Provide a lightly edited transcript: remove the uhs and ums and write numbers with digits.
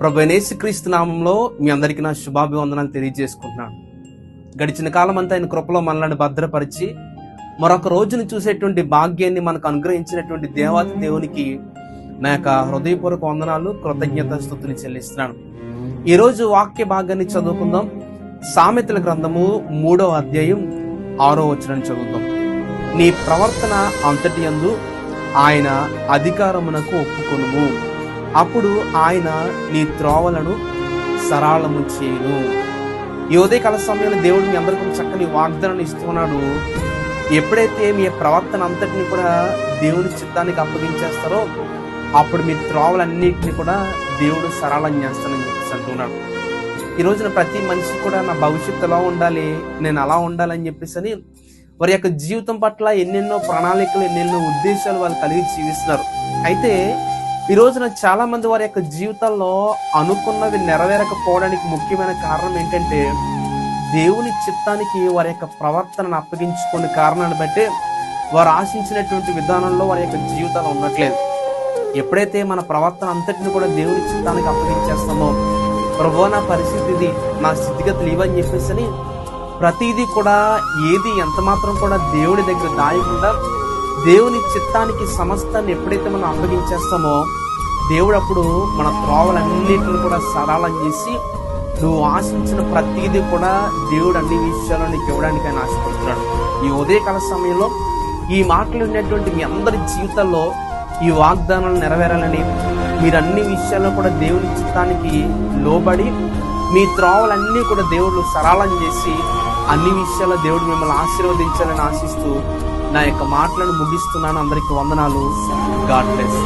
ప్రభు యేసుక్రీస్తు నామంలో మీ అందరికీ నా శుభాభివందనాలు తెలియజేసుకుంటున్నాను. గడిచిన కాలం అంతా ఆయన కృపలో మనల్ని భద్రపరిచి మరొక రోజును చూసేటువంటి భాగ్యాన్ని మనకు అనుగ్రహించినటువంటి దేవాతి దేవునికి నా యొక్క హృదయపూర్వక వందనాలు, కృతజ్ఞత స్తుతులు చెల్లిస్తున్నాను. ఈరోజు వాక్య భాగాన్ని చదువుకుందాం. సామెతల గ్రంథము 3వ అధ్యాయం 6వ వచనం చదువుతాం. నీ ప్రవర్తన అంతటి యందు ఆయన అధికారమునకు ఒప్పుకొనుము, అప్పుడు ఆయన నీ త్రోవలను సరళము చేయును. ఈ ఉదయకాల సమయంలో దేవుడు మీ అందరికీ చక్కని వాగ్దానాన్ని ఇస్తున్నాడు. ఎప్పుడైతే మీ ప్రవర్తన అంతటిని కూడా దేవుని చిత్తానికి అప్పగించేస్తారో అప్పుడు మీ త్రోవలన్నిటిని కూడా దేవుడు సరళం చేస్తానని చెప్పేసి అంటున్నాడు. ఈ రోజున ప్రతి మనిషి కూడా నా భవిష్యత్తు ఎలా ఉండాలి, నేను అలా ఉండాలని చెప్పేసి వారి యొక్క జీవితం పట్ల ఎన్నెన్నో ప్రణాళికలు, ఎన్నెన్నో ఉద్దేశాలు వాళ్ళు కలిగి జీవిస్తున్నారు. అయితే ఈ రోజున చాలా మంది వారి యొక్క జీవితాల్లో అనుకున్నవి నెరవేరకపోవడానికి ముఖ్యమైన కారణం ఏంటంటే దేవుని చిత్తానికి వారి యొక్క ప్రవర్తనను అప్పగించుకునే కారణాన్ని బట్టి వారు ఆశించినటువంటి విధానంలో వారి యొక్క జీవితాలు ఉండట్లేదు. ఎప్పుడైతే మన ప్రవర్తన అంతటిని కూడా దేవుని చిత్తానికి అప్పగించేస్తామో, ప్రభువా నా పరిస్థితి ఇది, నా స్థితిగతులు ఇవని చెప్పేసి ప్రతిదీ కూడా ఏది ఎంత మాత్రం కూడా దేవుడి దగ్గర దాయకుండా దేవుని చిత్తానికి సమస్తాన్ని ఎప్పుడైతే మనం అప్పగించేస్తామో దేవుడు అప్పుడు మన త్రోవలన్నిటిని కూడా సరళం చేసి నువ్వు ఆశించిన ప్రతిదీ కూడా దేవుడు అన్ని విషయాల్లో నీకు ఇవ్వడానికి ఆయన ఆశపడుతున్నాడు. ఈ ఉదయకాల సమయంలో ఈ మాటలు ఉన్నటువంటి మీ అందరి జీవితాల్లో ఈ వాగ్దానాలు నెరవేరాలని, మీరు అన్ని విషయాల్లో కూడా దేవుని చిత్తానికి లోబడి మీ త్రోవలన్నీ కూడా దేవుడు సరళం చేసి అన్ని విషయాల్లో దేవుడు మిమ్మల్ని ఆశీర్వదించాలని ఆశిస్తూ నా యొక్క మాటలను ముగిస్తున్నాను. అందరికీ వందనాలు. God bless.